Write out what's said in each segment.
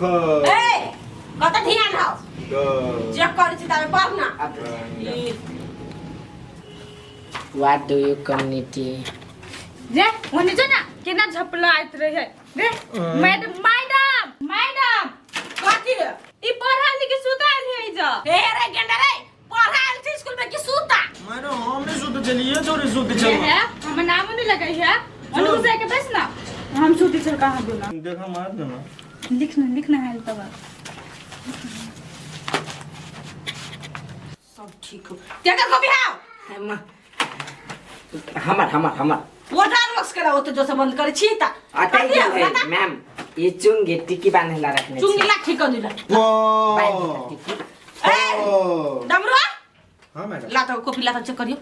ए कत ध्यान हो चेक कर छी तबे पढ़ ना What do you community? रे ओने जो ना केना झपला आइत रहे रे मैडम कथि ई पढ़ा लिख सुता है जा ए रे गेंडा रे पढ़ाल छी स्कूल में कि सुता मैडम हमने सुते चलिए जोरे सुते चल है हम नाम नहीं लगाई है ओने से के बस ना हम सुते चल कहां बोला देखा मार देना लिखना है तब सब ठीक हो क्या कर कभी हां हमार वाटर लॉक्स करा होते जो से बंद करे छी ता अटाई है मैम ये चुंगी टिकी बांधला रखने चुंगी ला ठीक कर दिला ए डमरू हां मैडम ला तो कॉपी ला तो चेक करियो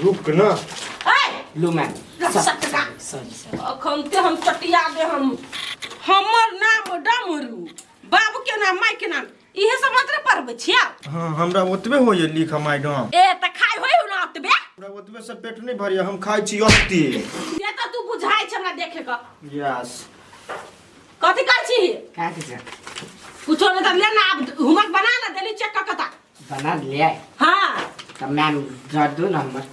रुक ना ए लो मैम सटका सॉरी अखन ते हम चटिया दे हम हमर नाम डमरू बाबू के नाम माई के नाम इहे सब मतलब पढ़बे छिया हां हमरा ओतबे होय लिख मैडम ए त खाइ होय ना ओतबे हमरा ओतबे से पेट नहीं भरिया हम खाइ छी ओते ये त तू बुझाइ छ हमरा देखे क यस कथि कर छी का के सर कुछो न त ले ना होमवर्क बना ना देली चेक क कता बना लिया हां तब मैम जड़ दो नंबर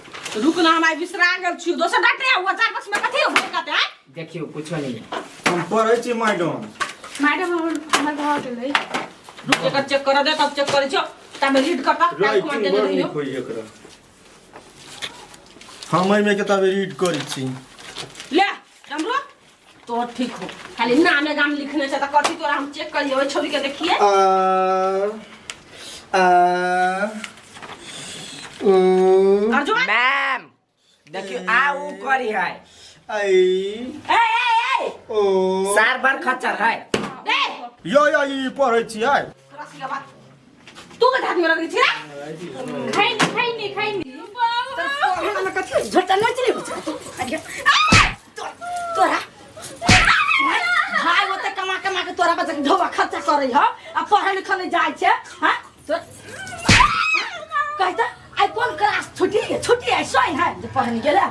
रुक ना हम बिसरा गेल छी दोसर डाटे हुआ चार पांच में कथि हो कहते हैं देखियो कुछ नहीं हम पढ़ै छी मैडम हमर घर के ले रुक एकर चेक कर दे तब चेक करे छ तब रीड करता टाइप कमांड दे राइटिंग दियो लिखो एकरा हम में किताब रीड करै छी ले डमरू तो ठीक हो खाली नाम गाम लिखने से त कथि तोरा हम चेक करियो ओइ छोरी के देखिए अर्जुन मैम देखियो आ ऊ करी है आई ए ओ सार बार खच्चर है दे यो ई पढ़ै छी आइ रसी के बात तू के हाथ में लग रही छी रे खाई नहीं हम कथि झटा न चली तोरा भाई ओते कमा के तोरा बच्चा ढोबा खर्चा करे ह आ पढ़े लिखे नहीं जाय छे हां तो कहता आई कौन क्लास छुट्टी है सोई है जो पढ़े नहीं गेला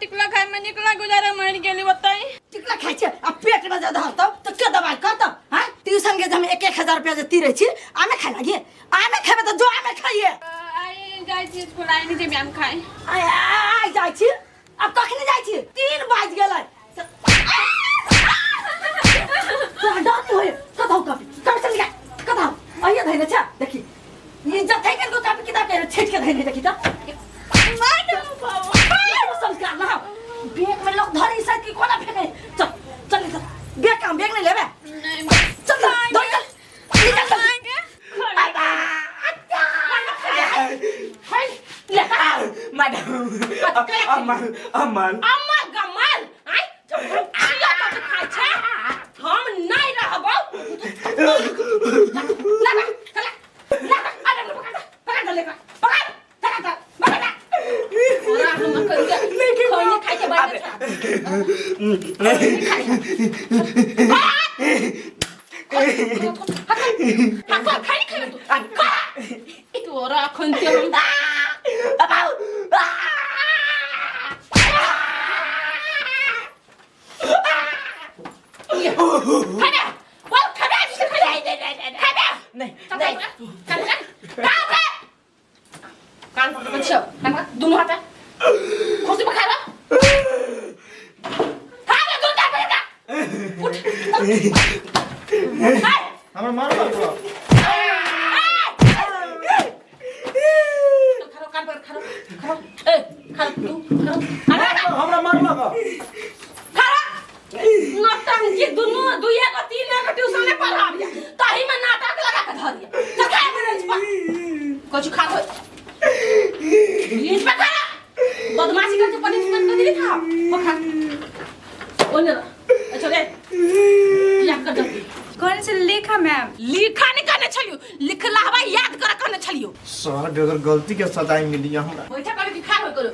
टिकला खाए में निकला गुजारा मर गेली बताई टिकला खाइ छे आ पेट में ज्यादा होता तो के दवाई करता हां ट्यूशन के हम 1000 रुपया जे तीरे छी आमे खाइ लागे आमे खाबे तो जो आमे खाइए आई जाई छी स्कूल आई नहीं जे मैम खाए आई जाय छी अब कखनी जाय छी 3 बज गेलै तो डर होय कथौ कॉपी कब चल गया कथौ आइए धैले छ देखी इज्जत है के दो कॉपी किताब के छेट के धैले देखी त मैडम बाबा संस्कार ना बैग में लोग धरी साथ की कोना फेंके चल बैग काम बैग नहीं लेबे चल दौड़ चल निकल बाय हाय ले मैडम अम्मा गमाल आई जब आया तो खाइ छे हम नहीं रहबो ला पकड़ ले ओरा हम कर के खोनी खाइ के बारे हां खाइ तू तोरा खंते हम कान पकड़ छो कान दोनों हाथ खुशी में खा लो खा ले दोनों हाथ उठ हमरा मार खरो कान पकड़ खरो ए खरो तू खरो हमरा मार लगा नौटंकी दोनों दुइया को तीन को ट्यूशन में पढ़ाबिया ताही में नाटक लगा के धरिया चल खाए में कुछ खा दो लीज पे खा बदमाशी करके पनिशमेंट तो नहीं था वो खा ओने अच्छा रे याद कर दो कौन से लिखा मैम लिखा नहीं करने छलियो लिखला हवा याद कर करने छलियो सर अगर गलती के सजाई मिली हमरा बैठा कर के खा करो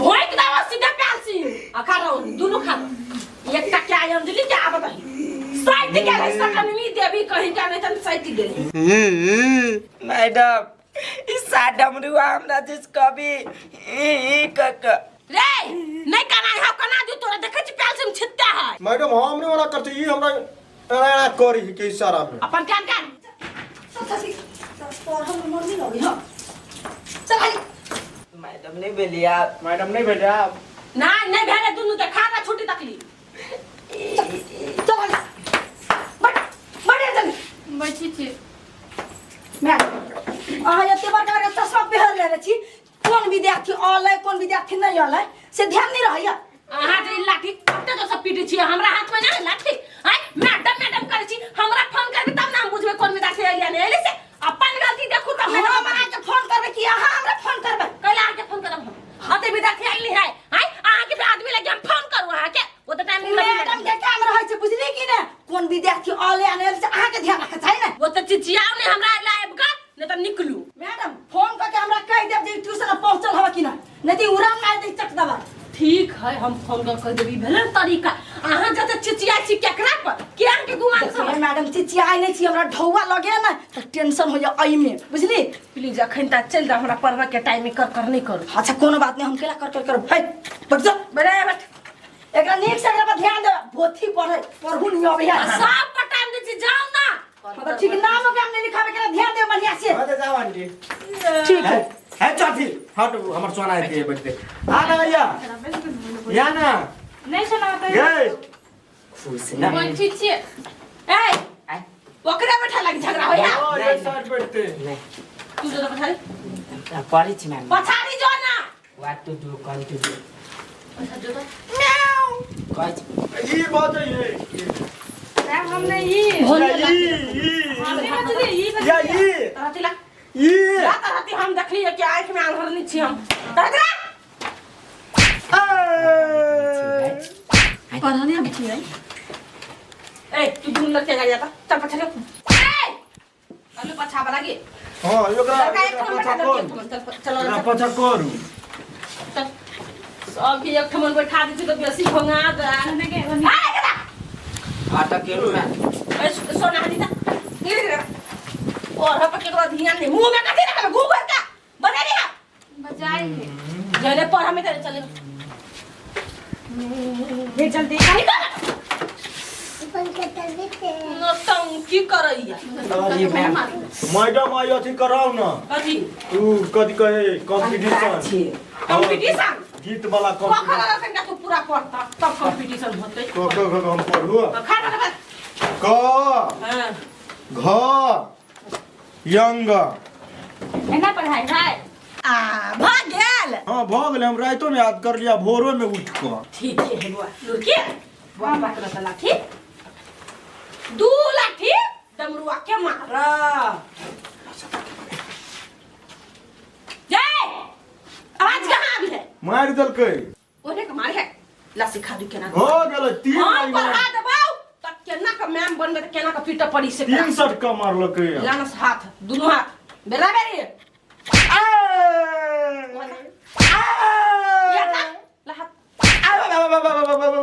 भोई के दावा सीधा प्यासी आ खा रहो दोनों खा एक टक क्या अंजलि क्या बताई साइड के ले सकन मी देवी कहीं का नहीं तन साइड गेले मैडम इस डमरू हमरा जिस कभी कक रे नहीं कना है कना दू तोरा देखे छी प्याल से छित्ता है मैडम हमने वाला करते ई हमरा टड़ा करी के इशारा में अपन कान कान चल पढ़ल में मन नहीं लगी हां चल खाली मैडम नहीं बेलिया मैडम नहीं भेजा नहीं भेले दुनु के खाना छुट्टी तकली चल खाली बड़े जल्दी बैठी छी मैं एते बड़का बड़का चश्मा पहन लेले छी कौन विद्यार्थी ऑनलाइन कौन विद्यार्थी नहीं ऑनलाइन से ध्यान नहीं रहैया अहाँ जे लाठी कते तो सब पीटे छी हमरा हाथ में ना लाठी हाय मैडम करे छी हमरा फोन करबी तब ना हम बुझबे कौन विद्यार्थी आइया नहीं एले से अपन गलती देखू तब ना हमरा के फोन करबे कि अहाँ हमरा फोन करबे कैला के फोन करब हम अते विद्यार्थी आइली है हाय अहाँ के आदमी लगे हम फोन करू अहाँ के वो तो टाइम मैडम के काम रहै छै बुझली कि ने कौन विद्यार्थी ऑनलाइन आइल से अहाँ के ध्यान रखे छै ना वो तो चिचियाव ने हमरा लाइव का नहीं तो निकलू मैडम फोन करके हमरा कह देब जे ट्यूशन पहुंचल हवा कि ना नहीं तो उड़ान मार दे चक दबा ठीक है हम फोन कर कह देबी भेले तरीका अहाँ जते चिचिया छी केकरा पर के के गुमान सब मैडम चिचिया नहीं छी हमरा ढौवा लगे ना तो टेंशन हो जा आई में बुझली प्लीज अखन ता चल जा हमरा पढ़वा के टाइम में कर नहीं करू अच्छा कोनो बात नहीं हम केला कर भाई बैठ जा बैठ एकरा नीक से एकरा पर ध्यान दे पोथी पढ़ू नहीं आवे सब पर टाइम दे छी जाओ ना मतलब ठीक नाम के हमने लिखावे के ध्यान दे बढ़िया से अरे जाओ आंटी ठीक है चाची हट हमर सोना है बैठते आ ना भैया या ना नहीं सुनाता गए खुश ना बैठी छी ए ओकरा बैठा लग झगड़ा होया और एक साथ बैठते नहीं तू जो बैठा पढ़ी छी मैम पछाड़ी जो ना व्हाट टू डू कौन टू डू अच्छा जो म्याऊ कौन ये बात है ये हमने ये या ये तरतिला ये या तरति हम देखलिए कि आंख में आंधर नहीं छी हम तरतिला पढ़ाने में छी ए तू दूर लग के जाता चल पछा ले ए अल्लू पछा वाला गे हां योगा चलो ना पछा करू सब के एक ठमन बैठा दी तो बेसी भंगा दे ने के आता केलू मैं ए सोना हनी ता और हम के को ध्यान नहीं मुंह में कथि ना गूगल का बना लिया बजाई जने पर हमें तेरे चले ये जल्दी काहे कर नौटंकी करैया अरे मैम मैडम आई अथी कराओ ना कथि तू कथी कहे कंपटीशन कंपटीशन गीत वाला कखरा कंपटीशन रखन का तो पूरा पढ़ता तब कंपटीशन होतै हम पढ़ू खा खा क हां घ यंग एना पढ़ाई है आ भाग गेल हां भ गेले हम राइतो में याद कर लिया भोरो में उठ के ठीक है बुआ लुकी बुआ बात रहा लाठी दू लाठी डमरुआ के मार जय आज कहां भी है मार दल के ओने के मार है ला सिखा दू केना हो गेल 3 हां पढ़ा देबाऊ तब केना का मैम बनबे त केना का पीटा पड़ी से 3 शॉट का मारल के लानस हाथ दोनों हाथ बेला बेरी या ला हाथ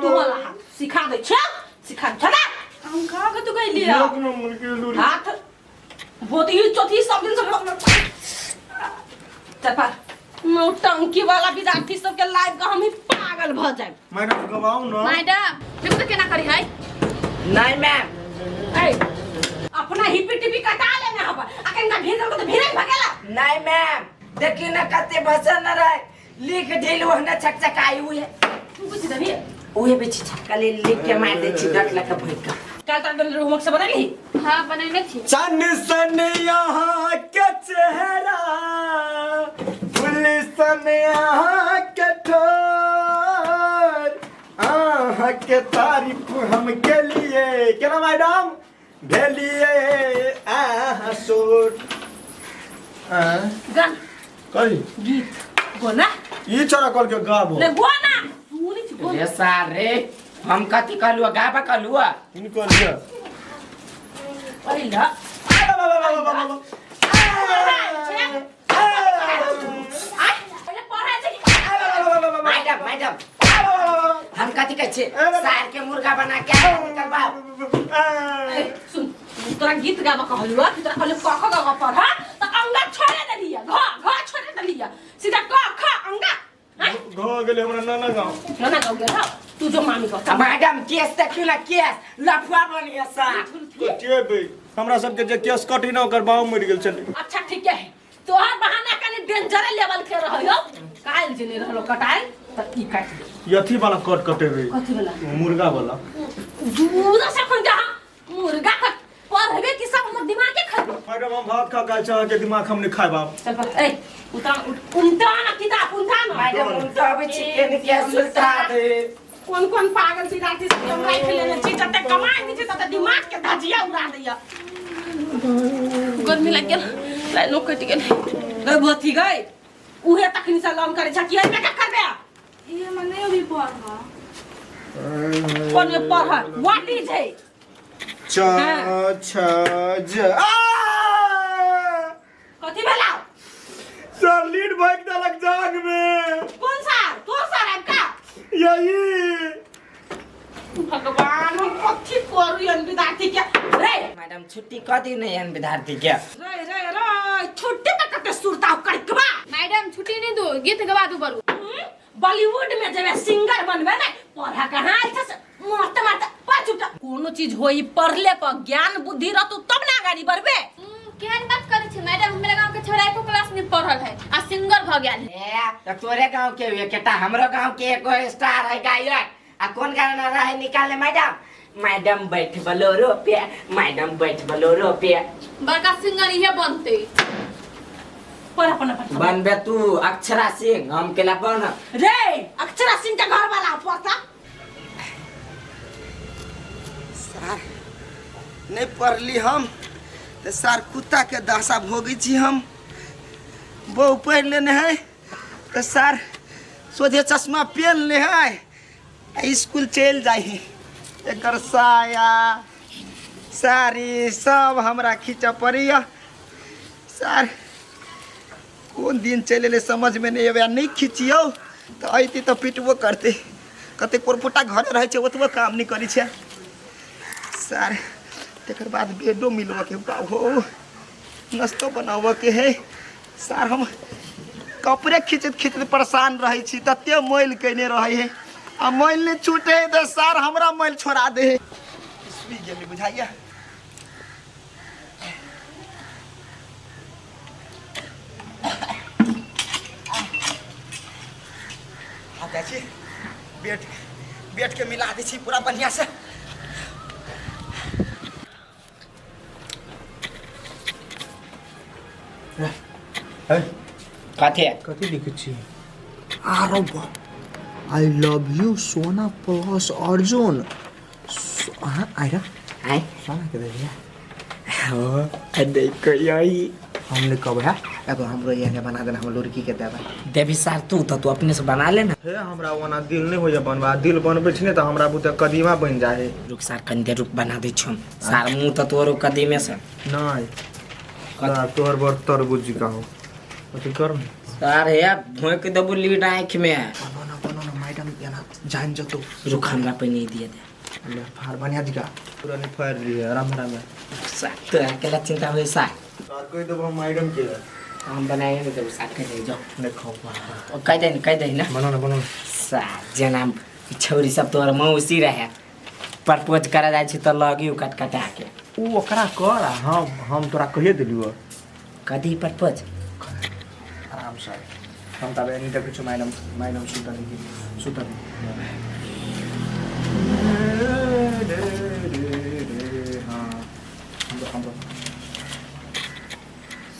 तू वाला हाथ सिखा दे छ सिखा छला हम कहां के तू गई लिया एक नंबर के लूरी हाथ बहुत ही चौथी सब दिन सब चल पर नौटंकी वाला विद्यार्थी सब के लाइव का हम ही पागल भ जाए मैडम गवाओ ना मैडम देखो तो केना करी है नहीं मैम ए अपना हिपी टिपी कटा लेना हबा अकन का भीड़ को तो भीड़ भगेला नहीं मैम देखिए ना कते बसन न रहे लिख ढेल वहना छकछकाई हुई है तू कुछ दबी ओए बेची छक्का ले लिख के मार दे छी डट लगा भइका कल तक होमवर्क से बना ली हां बनैले छी सन सन यहाँ के चेहरा पुलिस सन यहाँ के ठोर आह के तारीफ हम के लिए क्या मैडम भेलिए आह सोट गन कही गीत गोना ई छोरा कल के गाबो ले गोना तू नहीं छी रे सारे हम कथी कहलुआ गाबा कहलुआ इनको लिया पहिला मैडम मैडम हम कथी कहै छी सार के मुर्गा बना के निकलबाओ सुन तोरा गीत गाबा कहलुआ कि तोरा कहलु क ख ग पढ़ त अंगा छोड़े दलिया घ छोड़े दलिया सीधा क ख अंगा घ गेले हमरा नाना गांव नाना गाँव गेल तू जो मामी को मैडम केस देखियो ना केस लफुआ बनिया सा कटिए बे हमरा सबके जे केस कटी ना ओकर बाऊ मर गेल छले। अच्छा ठीक है तोहर बहाना कने डेंजर लेवल के रहयो काल जने रहलो कटाई त ई काट दे यथी वाला कट कटे रे कथि वाला मुर्गा वाला दूर से कोन जा मुर्गा का पढ़बे कि सब हमर दिमाग के खाबे। मैडम हम भात खा के चाह के दिमाग हम नहीं खाए बाप। चल पर ए उल्टा ना किताब उल्टा ना मैडम उल्टा अब चिकन केस उल्टा दे कौन पागल विद्यार्थी से हम राइट लेने छी जते कमाई दी छी तते दिमाग के धजिया उड़ा दैया। गर्मी लग गेल लाइनो कटि गेल गई भथी गई उहे तखनी से लॉन करे छ कि एमे का करबे ये मने अभी पढ़ कोन में पढ़ व्हाट इज है च छ ज कथि भेला सर लीड भाग दलक जाग में कौन सा तो सर का यही भगवान हम कथि करू एन विद्यार्थी के रे मैडम छुट्टी कदी नहीं है विद्यार्थी के रे छुट्टी पे कते सुरता करकबा मैडम छुट्टी नहीं दो गीत गवा दो बरू बॉलीवुड में जब सिंगर बनबे ना पढ़ा कहां छै मत मत पाछुटा कोनो चीज होई पढ़ले पर ज्ञान बुद्धि रहतु तब ना गाड़ी बढ़बे केहन बात करे छी मैडम हमरा गांव के छोरा एको क्लास में पढ़ल है आ सिंगर भ गेल है। ए त तोरे गांव के हुए केटा हमरो गांव के एगो स्टार है गायक आ कोन गाना रहे निकाले मैडम बैठ बोलोरो पे मैडम बैठ बोलोरो पे बड़का सिंगर इहे बनते पढ़ा पढ़ा बनबे तू अक्षरा सिंह हम केला बन रे अक्षरा सिंह के घर वाला पढ़ता सर नहीं पढ़ली हम तो सर कुत्ता के दासा भोगी छी हम बहु पढ़ लेने हैं तो सर सोझे चश्मा पहन ले है स्कूल चल जाए एक साया साड़ी सब हमरा खींच पड़ी सर कौन दिन चले ले समझ में नहीं आवे नहीं खींचियो तो अती तो पिटबो करते कते कोरपुटा घरे रहे ओतबो काम नहीं करी छे सर तकर बाद बेडो मिलवा के हो नाश्तो बनावा के है सर हम कपड़े खींचत खींचत परेशान रहे छी तते मैल कने रहे है आ मैल नहीं छूटे है तो सर हमरा मैल छोड़ा दे है सुई गेली बुझाइया आता छी बेट के मिला दी छी पूरा बढ़िया से कथे कथी लिखै छी आरो आई लव यू सोना प्लस अर्जुन आइरा आइ सोना के दे हो अदे कोई हमने कब है एगो हमरो ये बना देना हम लड़की के देबा देवी सर तू तो तू अपने से बना लेना हे हमरा ओना दिल नहीं होय बनबा दिल बनबै छी ने त हमरा बुते कदीमा बन जाए रुक सर कनी देर रुक बना दे छम सर मुंह तो तोरो कदीमे से नहीं सर तोहर बर तरबूज का हो अथी कर सर हे भोंक देबू लीड आंख में बनाना मैडम याना जान जतो रुक हमरा पे नहीं दिए दे ले फार बढ़िया दिखा पूरा नहीं फाड़ लिए आराम आराम सर तो अकेला चिंता होई सर सर कोई तो मैडम के हम बनाए नहीं देबू सर कह दे जाओ देखो ओ कह दे ना बनाना सर जना छौरी सब तोर मौसी रहे प्रपोज करा जाय छी त लगियो कटकटा के ऊ ओकरा कर हम तोरा कहिए देलियो कदी प्रपोज आराम से हम तबे नहीं देखे छु मैडम सुता हाँ हम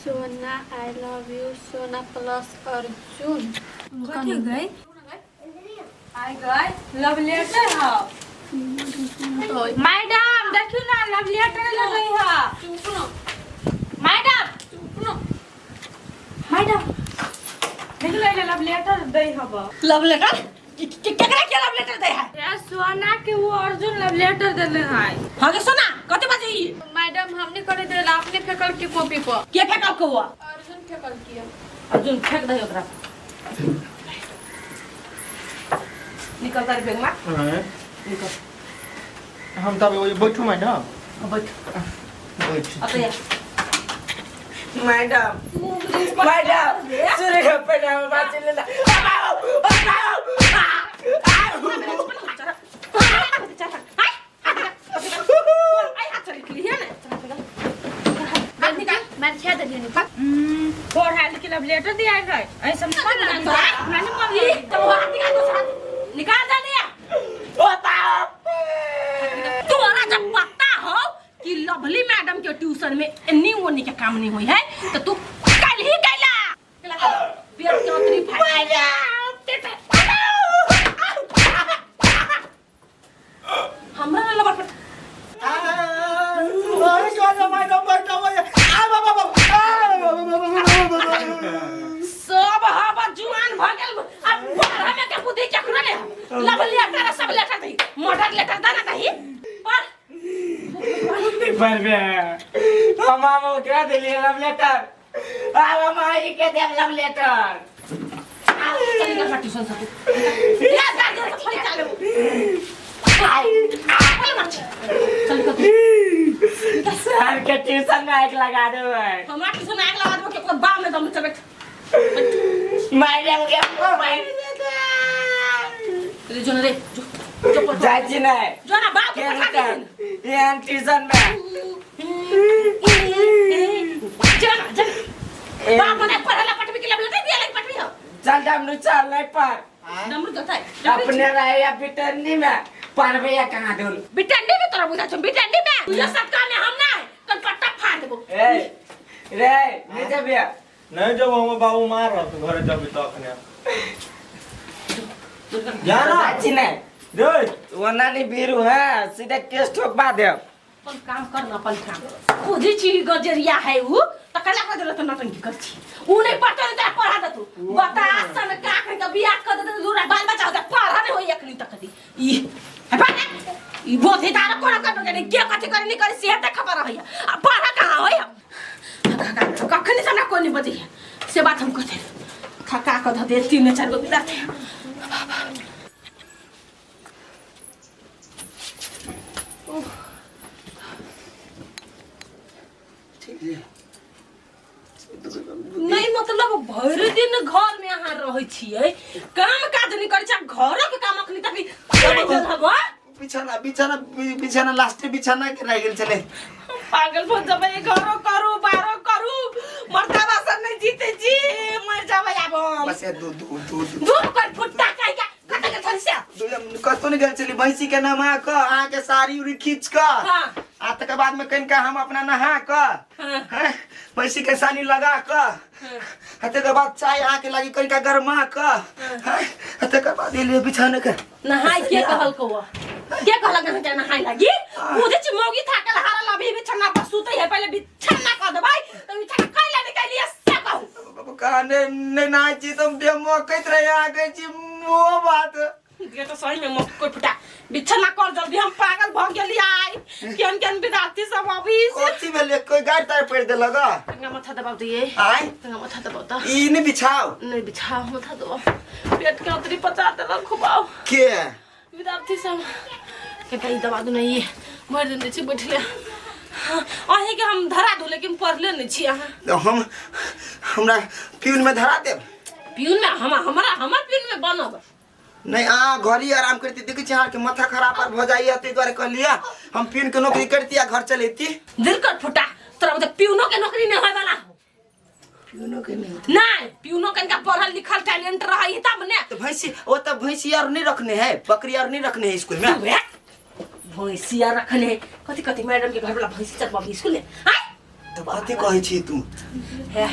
सोना आई लव यू सोना प्लस अर्जुन कथी गई आई गई लव लेटर है मैडम देखियो ना लव लेटर लगई है सुनो मैडम मैडम देख ले लव लेटर दे हबा लव लेटर केकरा के लव लेटर दे है या सोना के वो अर्जुन लव लेटर देले है हां के सोना कते बजे मैडम हमने करे दे आपने फेकल के कॉपी पर के फेकल को हुआ अर्जुन फेकल किया अर्जुन फेंक दे ओकरा निकल तारी बैग में निकल हम तबे वही बैठू मैडम बैठ अतया मैडम सूर्य पे बात ले चल हाय आई हाथ चल निकली है ना हाथ निकाल मैं छेद दे निकाल फोर हेल्थ के लव लेटर दिया है ऐसा मैंने मम्मी तो हाथ निकाल तो निकाल जा दिया तुम्हारा जब पता हो कि लवली मैडम के ट्यूशन में इन्नी वोनी के काम नहीं हुई है तो तू कल ही कहला पेट के उतरी फाड़ हमरा ना लबर सब हवा जुआन भ गेल अब बाहर में के बुद्धि के खुले लवलिया तारा सब लेटर दई मर्डर लेटर दाना दई पर बे हम ओकरा दिली लव लेटर अब माई के दे लव लेटर चल निकल ट्यूशन से तू या जा फड़ी चाले चल निकल सर के ट्यूशन में आग लगा दे हमरा ट्यूशन में आग लगा दो के बाप में दम चबे मैडम के रे जो रे जो जाजी नहीं जो ना बाप को पठा दे ये ट्यूशन में जा जा बाप ने पढ़ला पटवी के लिए दिया ले पटवी हो चल डमरू चल नहीं पर नंबर देता है अपने रहे या बिटन्नी में पढ़वे या कहाँ दूर बिटंडी में तोरा बुझा छ बिटंडी में ये सब काम हम ना कल पट्टा फाड़ देबो ए रे नीचे बिया नहीं जब हम बाबू मार रहा तो घरे जब तक ने जाना जाजी नहीं रे वो नानी बीरू है सीधे टेस्ट ठोकवा दे अपन काम करना अपन काम बुझी छी गजरिया है उ त कला कर देला त नटंकी कर छी उ नहीं पढ़ता नहीं त पढ़ा दे तू बता सन का के बियाह कर दे दूरा बाल बच्चा होता पढ़ा नहीं होई एकनी तक दी ई ई बोधे दार कोना कर के के कथि करे नहीं करे से देख पर है पढ़ा कहां होय कखनी हमरा कोई नहीं बजे से बात हम कहते थका क ध दे 3-4 गो विद्यार्थी नहीं मतलब भर दिन घर में यहाँ रहे छिए काम काज नहीं करे छ घर के काम अखनी तक हवा बिछाना लास्ट बिछाना के रह गेल चले पागल हो जब ये घरो करू बारो करू मरता बासन नहीं जीते जी मर जावे अब बस ये दूध दूध कर फुटता काई का कत के थनसे कतो नहीं गेल चली भैंसी के नहा क आ के साड़ी उड़ी खींच क हां आ तक बाद में कन का हम अपना नहा क हैं भैंसी के सानी लगा क हते के बाद चाय आ के लगी कन का गरमा क हैं हते के बाद ले बिछाने के नहाई के कहल को के कहला के नहाई लगी मुझे च मोगी थाकल हारा लभी बिछना पर सुते है पहले बिछना कर दे भाई तो बिछना कैला निकालिए से कहू काने ने ना जी तुम डेमो कहत रहे आ गई जी मो बात ये तो सही में मो कोई फटा बिछना कर जल्दी हम पागल भ गेली आई केन केन विद्यार्थी सब अभी कोची में ले कोई गाड़ तार पेड़ दे लगा तंगा मथा दबाव दिए आय तंगा मथा दबाव त ई नहीं बिछाओ नहीं बिछा मथा दो पेट के उतरी पचा दे खुबाओ के विद्यार्थी सब के कहीं दबा दो नहीं मर दिन छी बैठले अहे के हम धरा दो लेकिन पढ़ले नहीं छी अहाँ तो हम हमरा प्यून में धरा दे प्यून में हमर प्यून में बनब नहीं आ घरी आराम करती देखी छी के माथा खराब पर भ जाई ते द्वारे कर लिया हम प्यून के नौकरी करती या घर चलेती दिल कर फुटा तोरा मतलब प्यूनो के नौकरी नहीं होय वाला प्यूनो के नहीं नहीं प्यूनो कनका पढ़ल लिखल टैलेंट रही तब ने तो भैंसी वो तो भैंसी और नहीं रखने हैं बकरी और नहीं रखने हैं स्कूल में भैंसिया रखने कथी कथी मैडम के घर वाला भैंसी चरबा स्कूल में हां तो बातें कहै छी तू है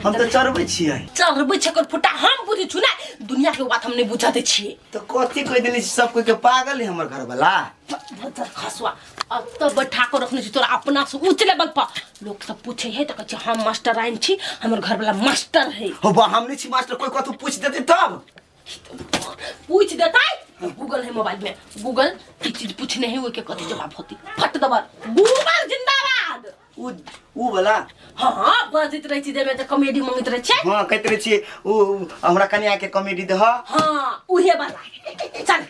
हम तो चरबै छियै चरबै छकर फुटा हम बुझी छु ना दुनिया के बात हम नहीं बुझाते छिए तो कथी कह देली सब कोई के पागल है हमर घर वाला भतर खसवा अब तो बैठा को रखने छी तोरा अपना से उच्च लेवल पर लोग सब पूछे है त कह छी हम मास्टर आइन छी हमर घर वाला मास्टर है हो बा हम नहीं छी मास्टर कोई कथू पूछ देते तब पूछ देता है गूगल है मोबाइल में गूगल की चीज पूछने है वो के कथी जवाब होती फट दबर गूगल जिंदाबाद उ वाला हां बजित रही छी देबे त कॉमेडी मंगित रही छै हां कहत रही छी उ हमरा कन्या के कॉमेडी दे हां उहे वाला चल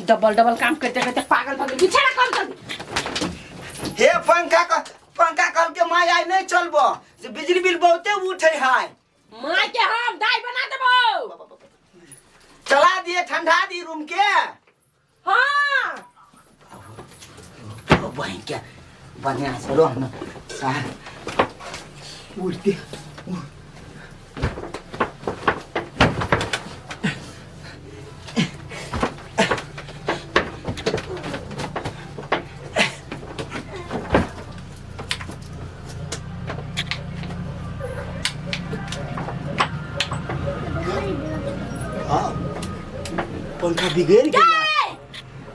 डबल काम करते करते पागल भगे बिछड़ा कर जल्दी हे पंखा कल के माय आई नहीं चलबो जे बिजली बिल बहुते उठे है माय के हम दाई बना देबो चला दिए ठंडा दी रूम के हां बहन क्या बढ़िया से रह न सार उठते पंखा बिगड़ गया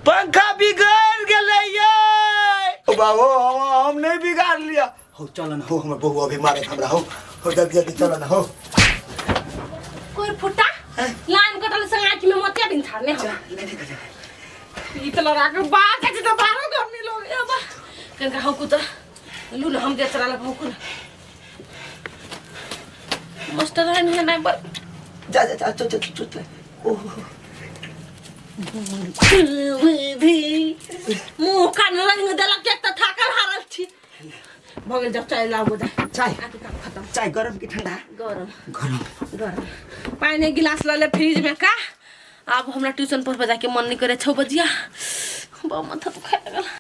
पंखा बिगड़ गया ये बाबू हम नहीं बिगाड़ लिया हो चलो ना हो हमर बहू अभी मारे हमरा हो जल्दी जल्दी चलो ना हो कोई फुटा लाइन कटल संग आँख में मोतिया दिन थाने हो ई त लड़ा के बात है त बारो गर्मी लोग अब कनका हो कुत लु न हम दे चला ला भौकु मास्टर है नहीं बर जा जा जा चल ओह मुंह कान रंग देलक के त थाकल हारल छी भगल जब चाय लाबो दे चाय आके काम खत्म चाय गरम की ठंडा गरम गरम गरम पानी गिलास ले फ्रिज में का अब हमरा ट्यूशन पढ़बे जाके मन नहीं करे 6 बजिया बहुत माथा दुखाए